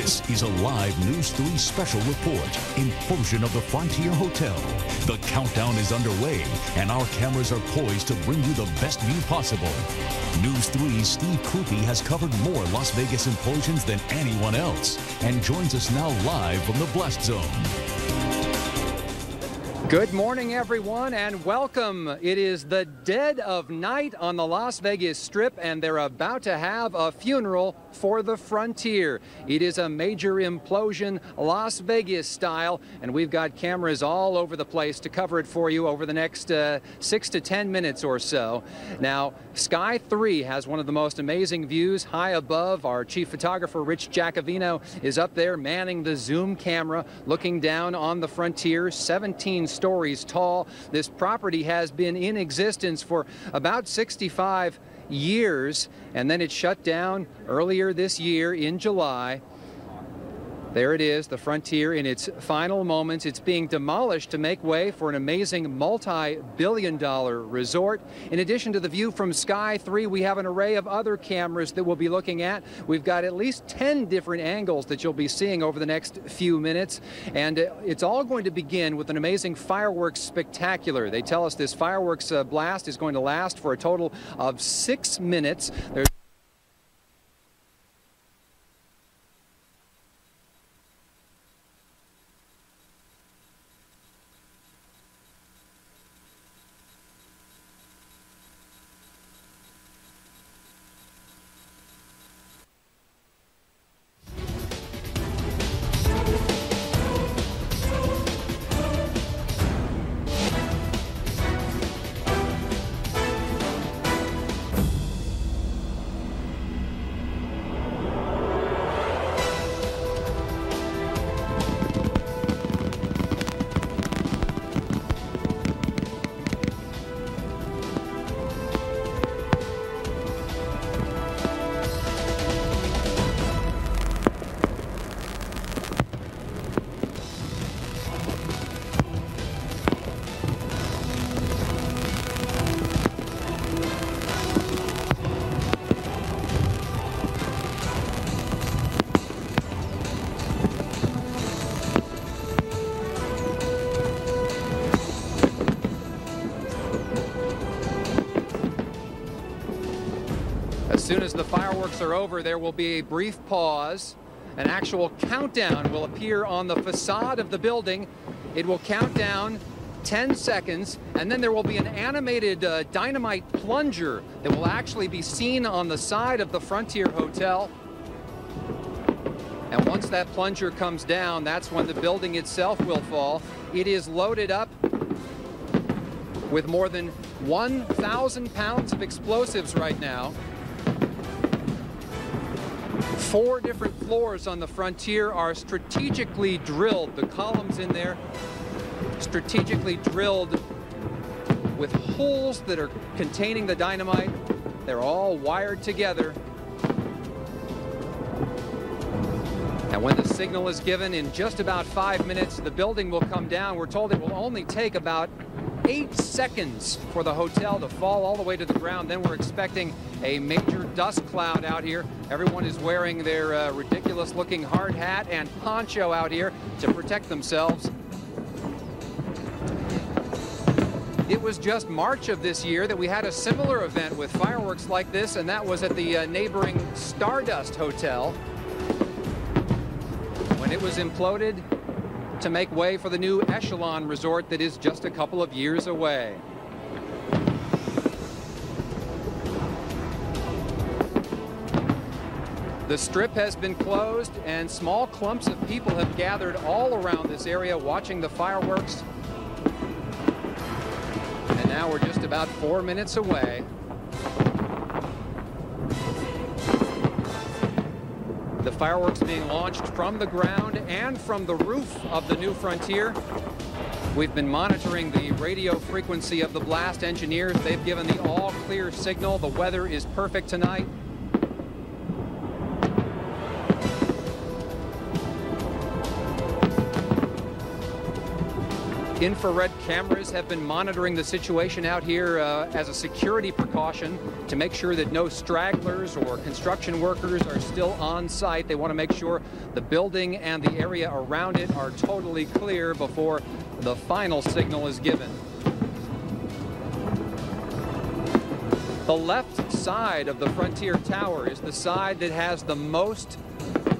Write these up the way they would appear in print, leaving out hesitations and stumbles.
This is a live News 3 special report in portion of the Frontier Hotel. The countdown is underway, and our cameras are poised to bring you the best view possible. News 3's Steve Krupe has covered more Las Vegas implosions than anyone else and joins us now live from the Blast Zone. Good morning, everyone, and welcome. It is the dead of night on the Las Vegas Strip, and they're about to have a funeral for the Frontier. It is a major implosion, Las Vegas style, and we've got cameras all over the place to cover it for you over the next 6 to 10 minutes or so. Now, Sky 3 has one of the most amazing views high above. Our chief photographer, Rich Giacovino, is up there manning the zoom camera, looking down on the Frontier, 17 stories tall. This property has been in existence for about 65 years, and then it shut down earlier this year in July. There it is, the Frontier in its final moments. It's being demolished to make way for an amazing multi-billion-dollar resort. In addition to the view from Sky 3, we have an array of other cameras that we'll be looking at. We've got at least 10 different angles that you'll be seeing over the next few minutes. And it's all going to begin with an amazing fireworks spectacular. They tell us this fireworks blast is going to last for a total of 6 minutes. As soon as the fireworks are over, there will be a brief pause. An actual countdown will appear on the facade of the building. It will count down 10 seconds, and then there will be an animated dynamite plunger that will actually be seen on the side of the Frontier Hotel. And once that plunger comes down, that's when the building itself will fall. It is loaded up with more than 1,000 pounds of explosives right now. 4 different floors on the Frontier are strategically drilled. The columns in there strategically drilled with holes that are containing the dynamite. They're all wired together. And when the signal is given in just about 5 minutes, the building will come down. We're told it will only take about 8 seconds for the hotel to fall all the way to the ground. Then we're expecting a major dust cloud out here. Everyone is wearing their ridiculous looking hard hat and poncho out here to protect themselves. It was just March of this year that we had a similar event with fireworks like this, and that was at the neighboring Stardust Hotel when it was imploded to make way for the new Echelon Resort that is just a couple of years away. The Strip has been closed, and small clumps of people have gathered all around this area watching the fireworks. And now we're just about 4 minutes away. The fireworks being launched from the ground and from the roof of the new Frontier. We've been monitoring the radio frequency of the blast engineers. They've given the all-clear signal. The weather is perfect tonight. Infrared cameras have been monitoring the situation out here as a security precaution to make sure that no stragglers or construction workers are still on site. They want to make sure the building and the area around it are totally clear before the final signal is given. The left side of the Frontier Tower is the side that has the most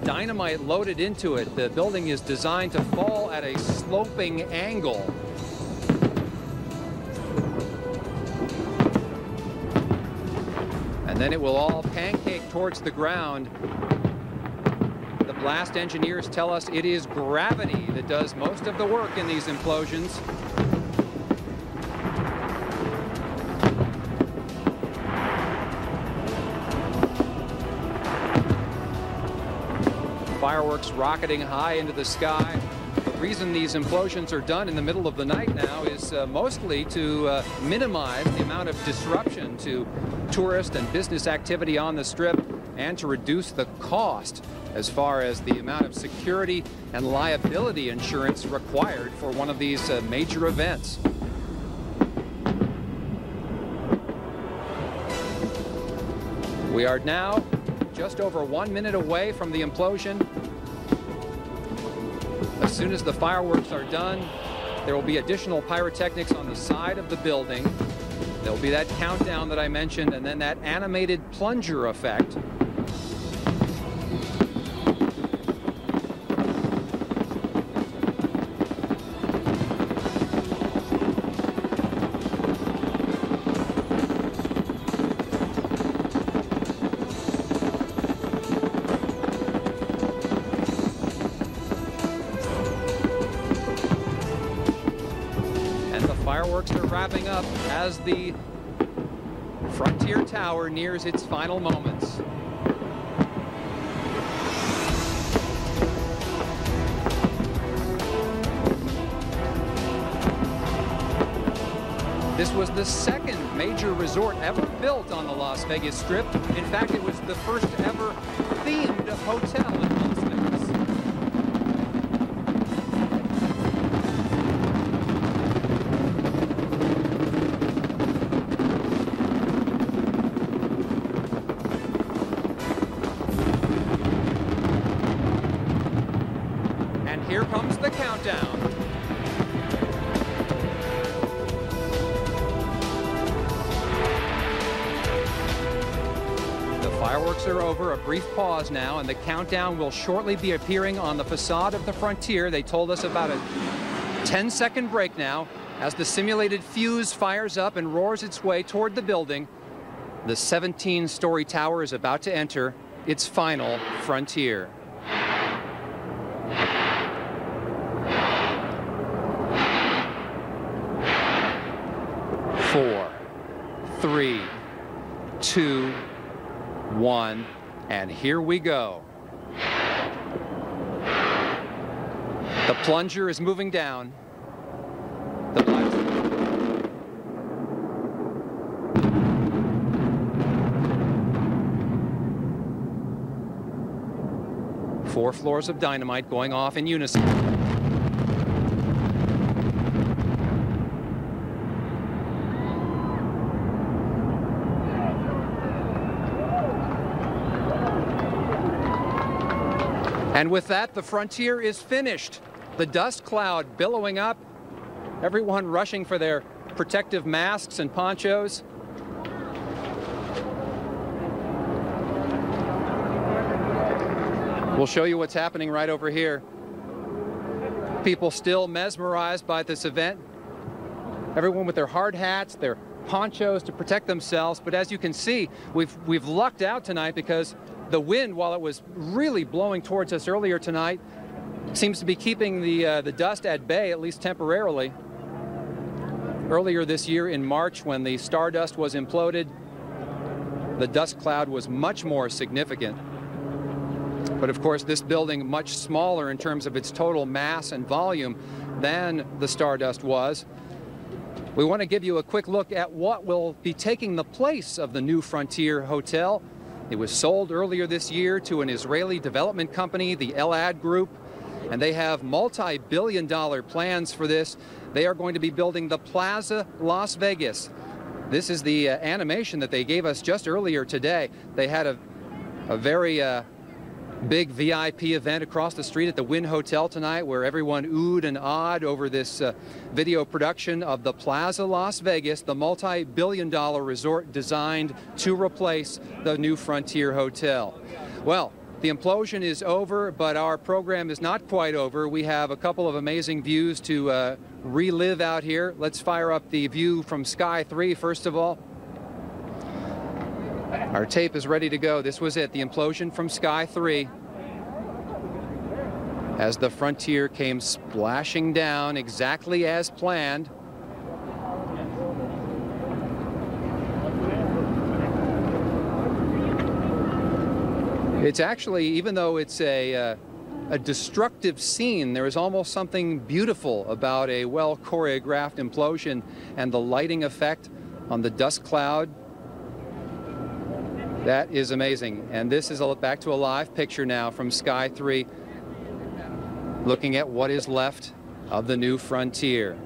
dynamite loaded into it. The building is designed to fall at a sloping angle. And then it will all pancake towards the ground. The blast engineers tell us it is gravity that does most of the work in these implosions. Fireworks rocketing high into the sky. The reason these implosions are done in the middle of the night now is mostly to minimize the amount of disruption to tourist and business activity on the Strip and to reduce the cost as far as the amount of security and liability insurance required for one of these major events. We are now just over 1 minute away from the implosion. As soon as the fireworks are done, there will be additional pyrotechnics on the side of the building. There will be that countdown that I mentioned, and then that animated plunger effect. Fireworks are wrapping up as the Frontier Tower nears its final moments. This was the second major resort ever built on the Las Vegas Strip. In fact, it was the first ever themed hotel in Las Vegas. Here comes the countdown. The fireworks are over, a brief pause now, and the countdown will shortly be appearing on the facade of the Frontier. They told us about a 10-second break now as the simulated fuse fires up and roars its way toward the building. The 17-story tower is about to enter its final Frontier. 4, 3, 2, 1, and here we go. The plunger is moving down. The lights. 4 floors of dynamite going off in unison. And with that, the Frontier is finished. The dust cloud billowing up, everyone rushing for their protective masks and ponchos. We'll show you what's happening right over here. People still mesmerized by this event. Everyone with their hard hats, their ponchos to protect themselves. But as you can see, we've lucked out tonight because the wind, while it was really blowing towards us earlier tonight, seems to be keeping the dust at bay, at least temporarily. Earlier this year in March, when the Stardust was imploded, the dust cloud was much more significant. But of course, this building much smaller in terms of its total mass and volume than the Stardust was. We want to give you a quick look at what will be taking the place of the new Frontier Hotel. It was sold earlier this year to an Israeli development company, the Elad Group. and they have multi-billion-dollar plans for this. They are going to be building the Plaza Las Vegas. This is the animation that they gave us just earlier today. They had a very big VIP event across the street at the Wynn Hotel tonight, where everyone oohed and awed over this video production of the Plaza Las Vegas, the multi-billion-dollar resort designed to replace the New Frontier Hotel. Well, the implosion is over, but our program is not quite over. We have a couple of amazing views to relive out here. Let's fire up the view from Sky 3 first of all. Our tape is ready to go. This was it, the implosion from Sky 3. As the Frontier came splashing down exactly as planned. It's actually, even though it's a destructive scene, there is almost something beautiful about a well choreographed implosion and the lighting effect on the dust cloud. That is amazing. And this is back to a live picture now from Sky 3, looking at what is left of the New Frontier.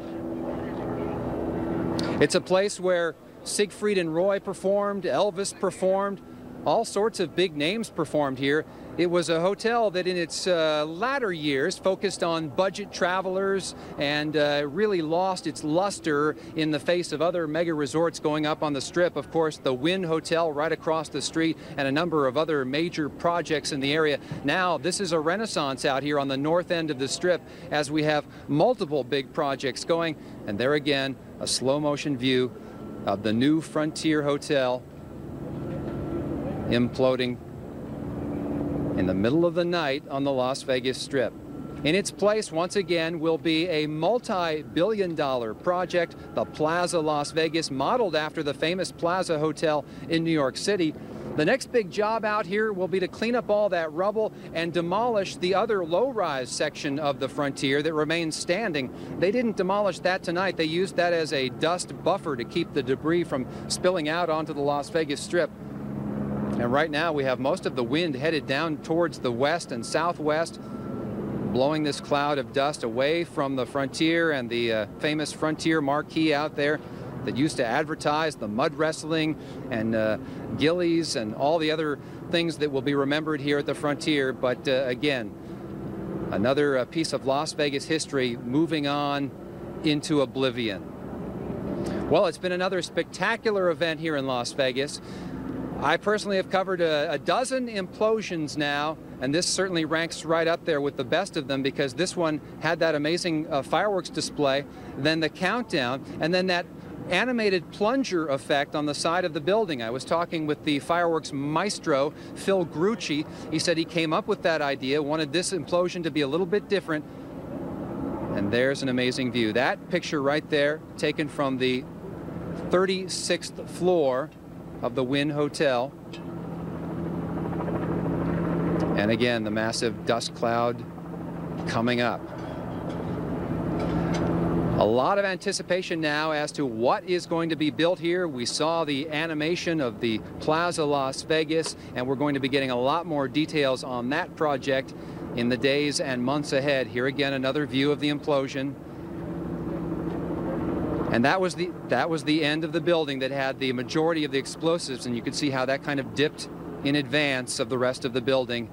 It's a place where Siegfried and Roy performed, Elvis performed, all sorts of big names performed here. It was a hotel that in its latter years focused on budget travelers and really lost its luster in the face of other mega resorts going up on the Strip. Of course, the Wynn Hotel right across the street and a number of other major projects in the area. Now, this is a renaissance out here on the north end of the Strip as we have multiple big projects going. And there again, a slow motion view of the New Frontier Hotel imploding in the middle of the night on the Las Vegas Strip. In its place, once again, will be a multi-billion-dollar project, the Plaza Las Vegas, modeled after the famous Plaza Hotel in New York City. The next big job out here will be to clean up all that rubble and demolish the other low-rise section of the Frontier that remains standing. They didn't demolish that tonight. They used that as a dust buffer to keep the debris from spilling out onto the Las Vegas Strip. And right now we have most of the wind headed down towards the west and southwest, blowing this cloud of dust away from the Frontier and the famous Frontier marquee out there that used to advertise the mud wrestling and Gillies and all the other things that will be remembered here at the Frontier. But again, another piece of Las Vegas history moving on into oblivion. Well, it's been another spectacular event here in Las Vegas. I personally have covered a dozen implosions now, and this certainly ranks right up there with the best of them, because this one had that amazing fireworks display, then the countdown, and then that animated plunger effect on the side of the building. I was talking with the fireworks maestro, Phil Grucci. He said he came up with that idea, wanted this implosion to be a little bit different, and there's an amazing view. That picture right there, taken from the 36th floor of the Wynn Hotel. And again, the massive dust cloud coming up. A lot of anticipation now as to what is going to be built here. We saw the animation of the Plaza Las Vegas, and we're going to be getting a lot more details on that project in the days and months ahead. Here again, another view of the implosion. And that was the end of the building that had the majority of the explosives, and you could see how that kind of dipped in advance of the rest of the building.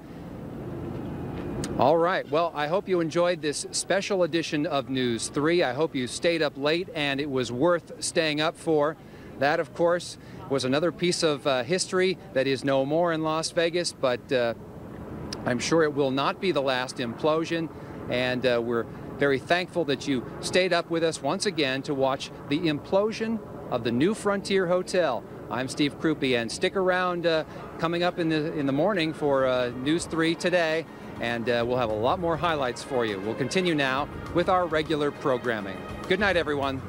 All right, well, I hope you enjoyed this special edition of News 3. I hope you stayed up late, and it was worth staying up for. That, of course, was another piece of history that is no more in Las Vegas, but I'm sure it will not be the last implosion, and we're very thankful that you stayed up with us once again to watch the implosion of the New Frontier Hotel. I'm Steve Krupe, and stick around coming up in the morning for News 3 today, and we'll have a lot more highlights for you. We'll continue now with our regular programming. Good night, everyone.